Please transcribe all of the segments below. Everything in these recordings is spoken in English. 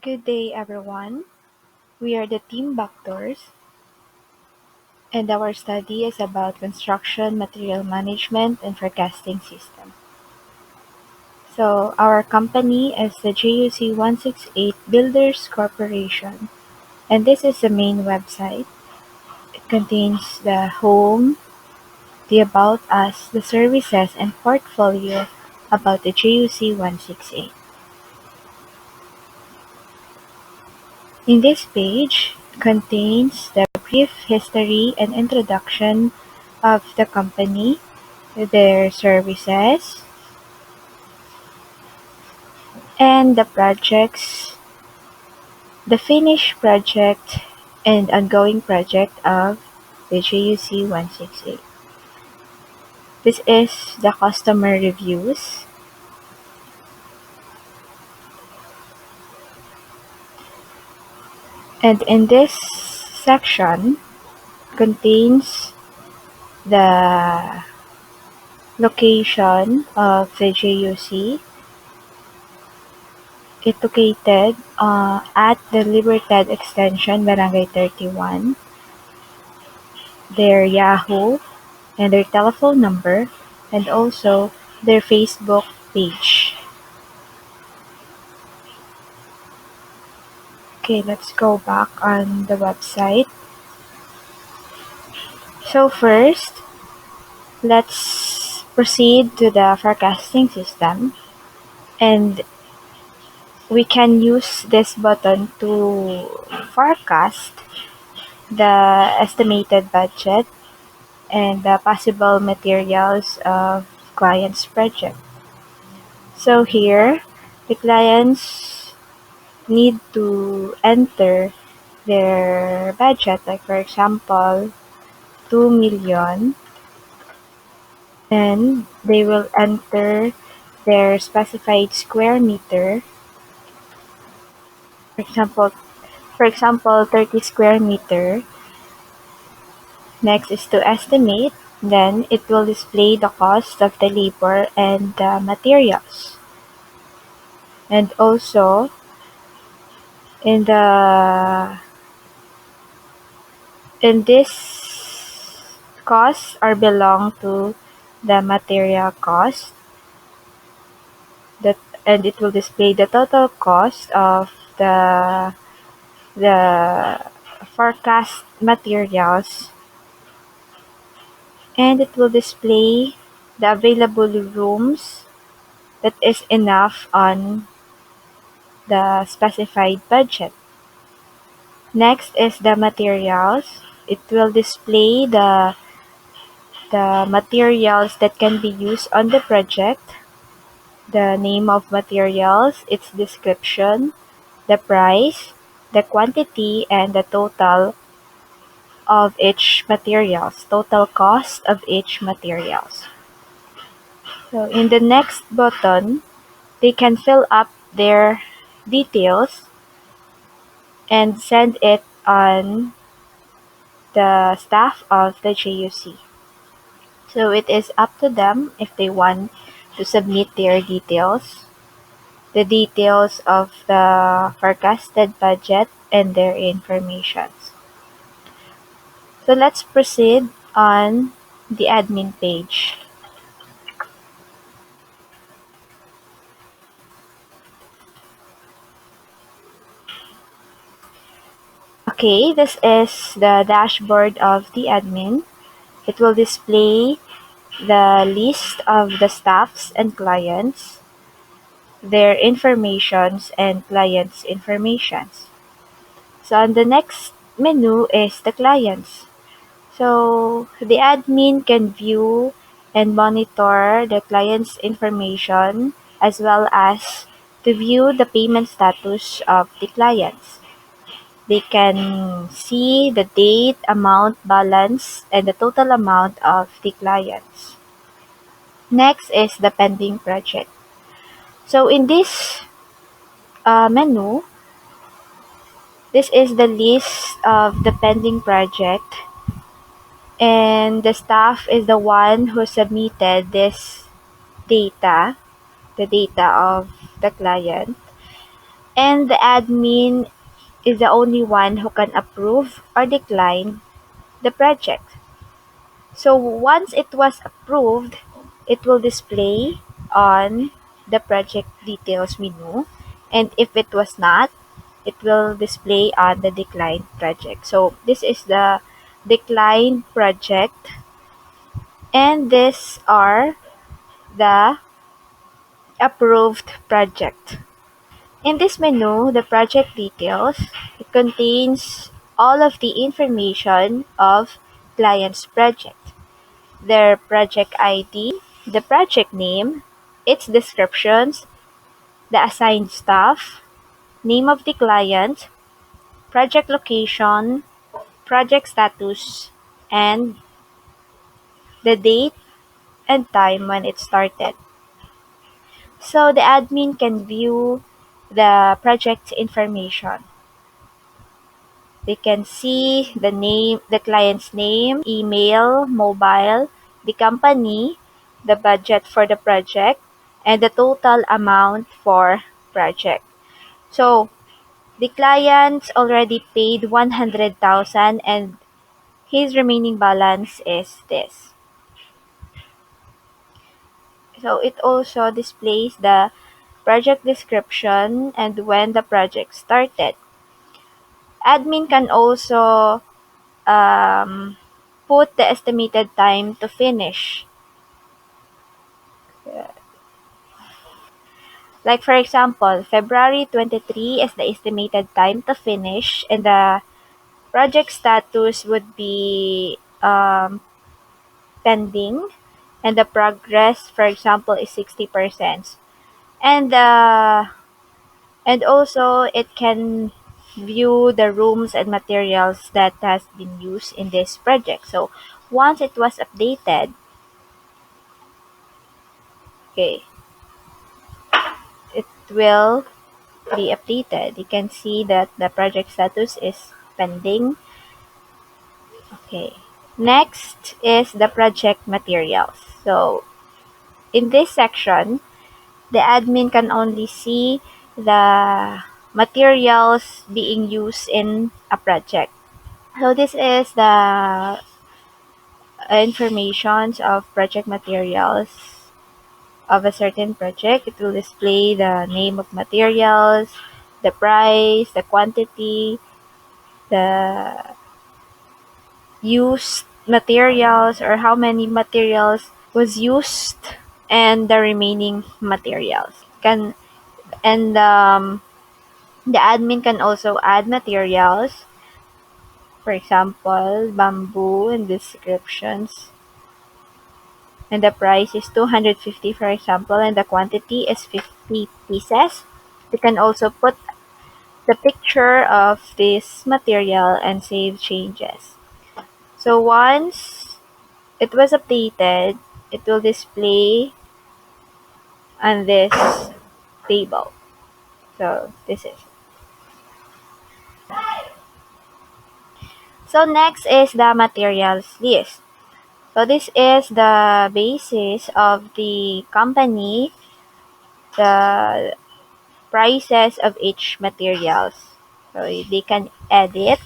Good day, everyone. We are the Team Doctors, and our study is about construction material management and forecasting system. So, our company is the JUC 168 Builders Corporation, and this is the main website. It contains the home, the about us, the services, and portfolio about the JUC 168. In this page contains the brief history and introduction of the company, their services, and the projects, the finished project and ongoing project of the JUC 168. This is the customer reviews. And in this section contains the location of the JUC. It located at the Libertad Extension, Barangay 31, their Yahoo and their telephone number, and also their Facebook page. Okay, let's go back on the website. So first, let's proceed to the forecasting system, and we can use this button to forecast the estimated budget and the possible materials of client's project. So here, the clients need to enter their budget, like for example, 2 million, and they will enter their specified square meter, for example 30 square meter. Next is to estimate, then it will display the cost of the labor and the materials. And also in this costs are belong to the material cost, that and it will display the total cost of the forecast materials, and it will display the available rooms that is enough on the specified budget. Next is the materials. It will display the materials that can be used on the project, the name of materials, its description, the price, the quantity, and the total of each materials, total cost of each materials. So in the next button, they can fill up their details and send it on the staff of the JUC. So it is up to them if they want to submit their details, the details of the forecasted budget, and their information. So let's proceed on the admin page. Okay, this is the dashboard of the admin. It will display the list of the staffs and clients, their informations, and clients' informations. So on the next menu is the clients. So the admin can view and monitor the client's information as well as to view the payment status of the clients. They can see the date, amount, balance, and the total amount of the clients. Next is the pending project. So in this menu, this is the list of the pending project, and the staff is the one who submitted this data, the data of the client. and the admin is the only one who can approve or decline the project. So once it was approved, it will display on the project details menu, and if it was not, it will display on the declined project. So this is the declined project, and these are the approved project. In this menu, the project details, it contains all of the information of client's project, their project ID, the project name, its descriptions, the assigned staff, name of the client, project location, project status, and the date and time when it started. So the admin can view the project information. They can see the name, the client's name, email, mobile, the company, the budget for the project, and the total amount for project. So the client already paid 100,000 and his remaining balance is this. So it also displays the project description and when the project started. Admin can also um, put the estimated time to finish. Like for example, February 23 is the estimated time to finish, and the project status would be pending, and the progress, for example, is 60%. And and also it can view the rooms and materials that has been used in this project. So once it was updated, okay, it will be updated. You can see that the project status is pending. Okay. Next is the project materials. So in this section, the admin can only see the materials being used in a project. So this is the informations of project materials of a certain project. It will display the name of materials, the price, the quantity, the used materials or how many materials was used, and the remaining materials. Can and The admin can also add materials, for example, bamboo in descriptions, and the price is 250 for example, and the quantity is 50 pieces. You can also put the picture of this material and save changes. So once it was updated, it will display on this table. So this is. So next is the materials list. So this is the basis of the company, the prices of each materials. So they can edit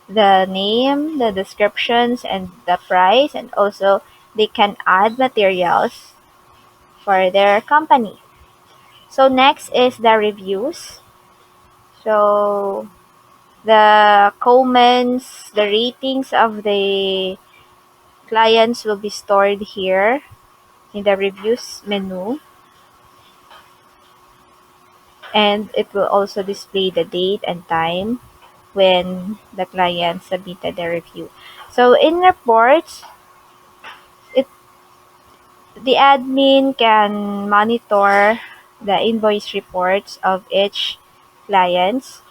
the name, the descriptions, and the price, and also they can add materials for their company. So next is the reviews. So the comments, the ratings of the clients will be stored here in the reviews menu, and it will also display the date and time when the client submitted the review. So in reports, it the admin can monitor the invoice reports of each clients,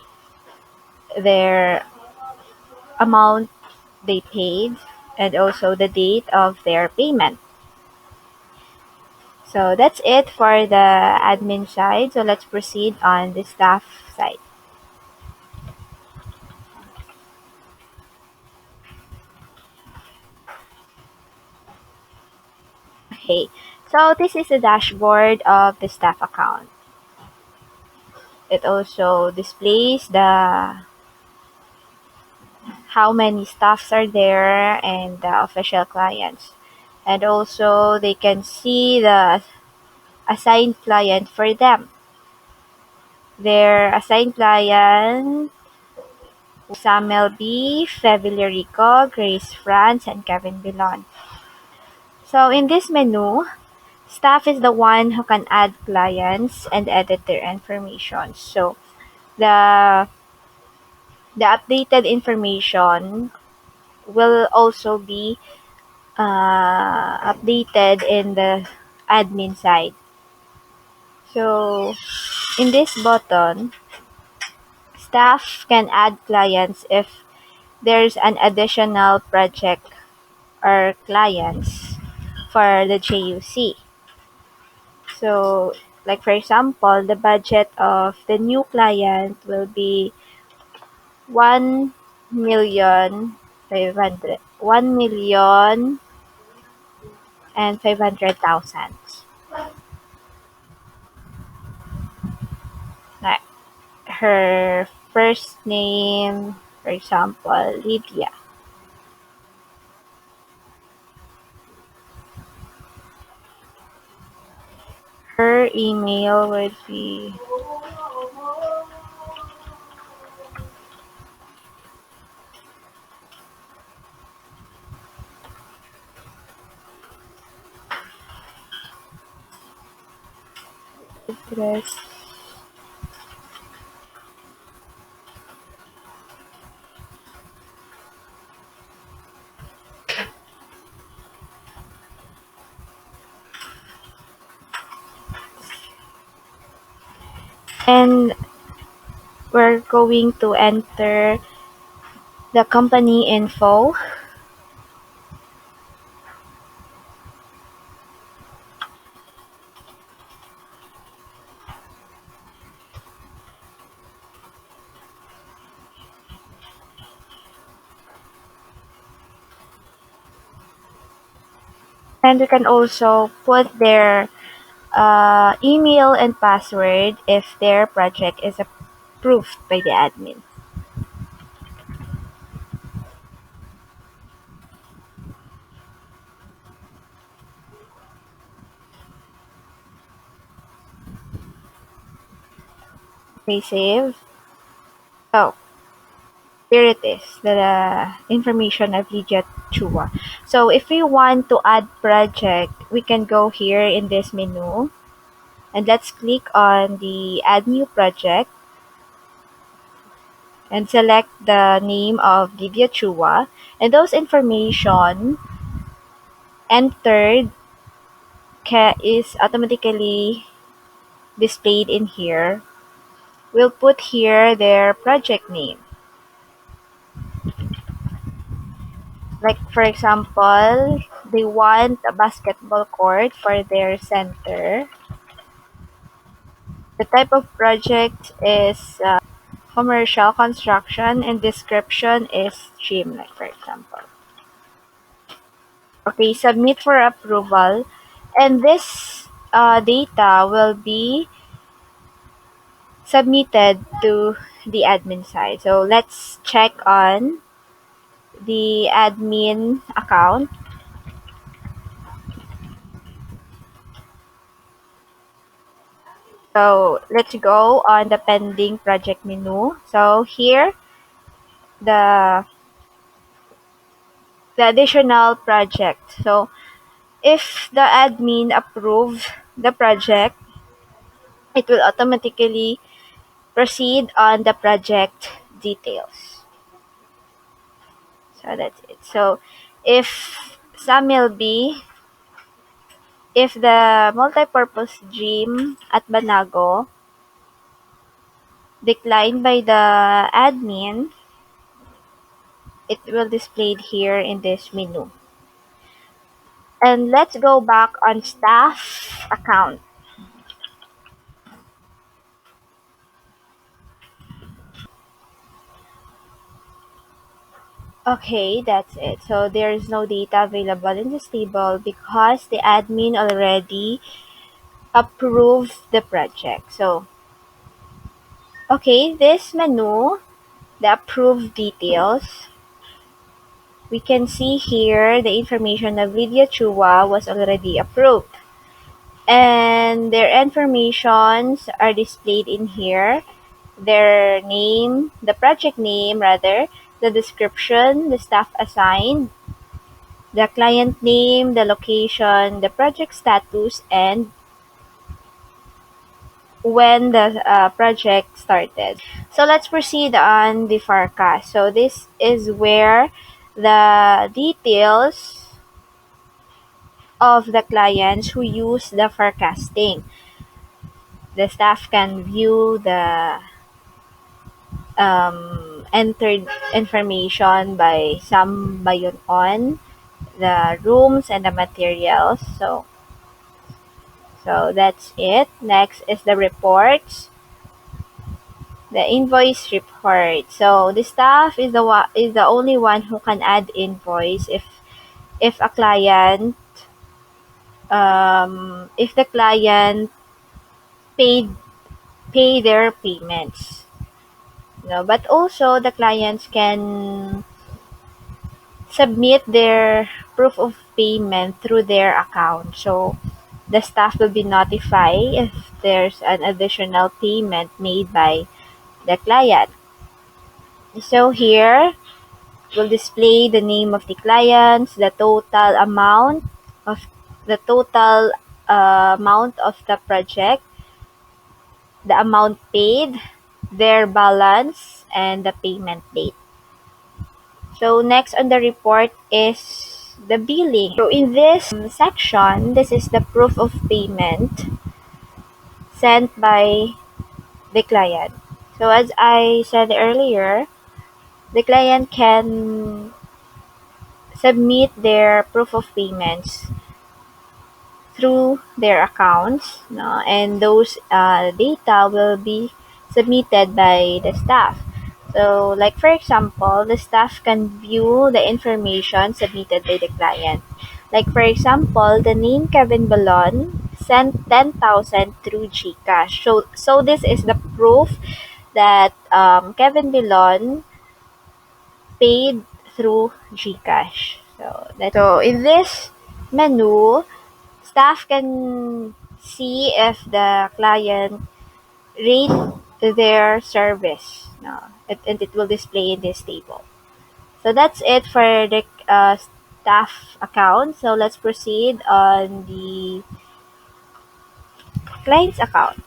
their amount they paid, and also the date of their payment. So that's it for the admin side. So let's proceed on the staff side. Okay. So this is the dashboard of the staff account. It also displays the how many staffs are there and the official clients. And also they can see the assigned client for them. Their assigned client Samuel B., Fevillerico, Grace France, and Kevin Bilon. So in this menu, staff is the one who can add clients and edit their information. So the the updated information will also be updated in the admin side. So in this button, staff can add clients if there's an additional project or clients for the JUC. So like for example, the budget of the new client will be 1,500,000 and 500,000. Like her first name, for example, Lydia. Her email would be address. And we're going to enter the company info. And we can also put their email and password if their project is approved by the admin. Okay, save. Oh, here it is, the information of Lydia Chua. So if we want to add project, we can go here in this menu and let's click on the add new project and select the name of Lydia Chua, and those information entered is automatically displayed in here. We'll put here their project name. Like for example, they want a basketball court for their center. The type of project is commercial construction and description is gym, like for example. Okay, submit for approval, and this data will be submitted to the admin side. So let's check on the admin account. So let's go on the pending project menu. So here, the the additional project. So if the admin approve the project, it will automatically proceed on the project details. So that's it. So if Samuel B, if the multipurpose gym at Banago declined by the admin, it will displayed here in this menu. And let's go back on staff account. Okay, that's it. So there is no data available in this table because the admin already approved the project. So Okay, this menu, the approved details, we can see here the information of Lydia Chua was already approved. And their informations are displayed in here. Their name, the project name rather, the description, the staff assigned, the client name, the location, the project status, and when the project started. So let's proceed on the forecast. So this is where the details of the clients who use the forecasting. The staff can view the entered information by some by yun on the rooms and the materials. So that's it. Next is the reports, the invoice report. So the staff is the only one who can add invoice if a client if the client paid pay their payments. No, but also the clients can submit their proof of payment through their account. So the staff will be notified if there's an additional payment made by the client. So here we'll display the name of the clients, the total amount of the project, the amount paid, their balance, and the payment date. So next on the report is the billing. So in this section, this is the proof of payment sent by the client. So as I said earlier, the client can submit their proof of payments through their accounts, no? And those data will be submitted by the staff. So like for example, the staff can view the information submitted by the client. Like for example, the name Kevin Balon sent 10,000 through GCash. So this is the proof that Kevin Balon paid through GCash. So in this menu, staff can see if the client rate their service, no? And it will display in this table. So that's it for the staff account. So let's proceed on the client's account.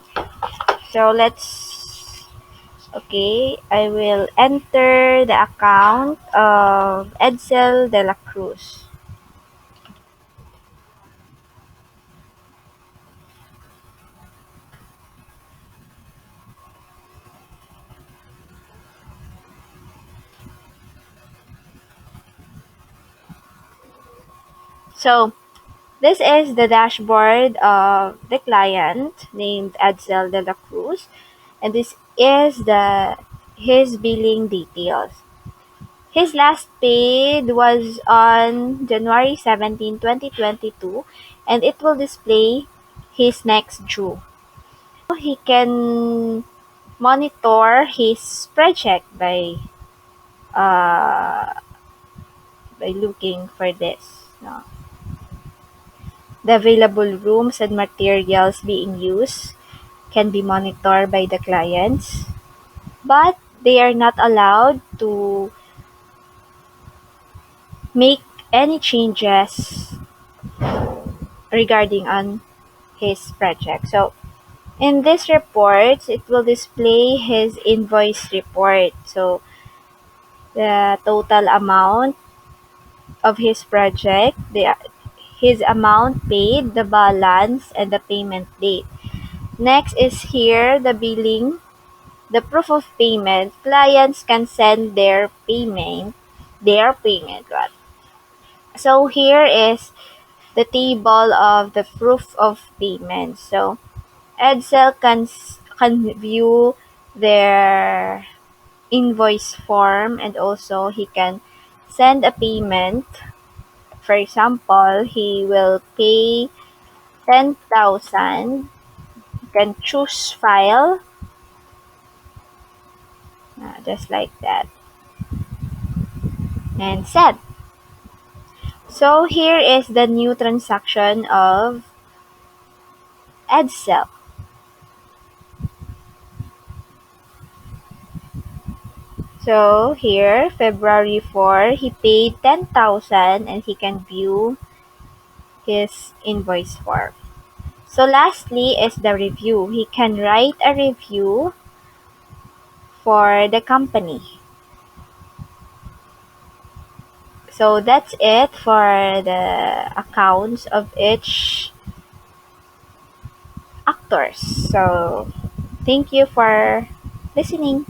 So I will enter the account of Edsel de la Cruz. So this is the dashboard of the client named Edsel de la Cruz, and this is his billing details. His last paid was on January 17, 2022, and it will display his next due. He can monitor his project uh, by looking for this. No? The available rooms and materials being used can be monitored by the clients, but they are not allowed to make any changes regarding on his project. So in this report, it will display his invoice report. So the total amount of his project, his amount paid, the balance, and the payment date. Next is here the billing, the proof of payment. Clients can send their payment. Right? So here is the table of the proof of payment. So Edsel can view their invoice form, and also he can send a payment. For example, he will pay 10,000. You can choose file, just like that, and set. So here is the new transaction of Edsel. So here, February 4, he paid 10,000 and he can view his invoice form. So lastly is the review. He can write a review for the company. So that's it for the accounts of each actors. So thank you for listening.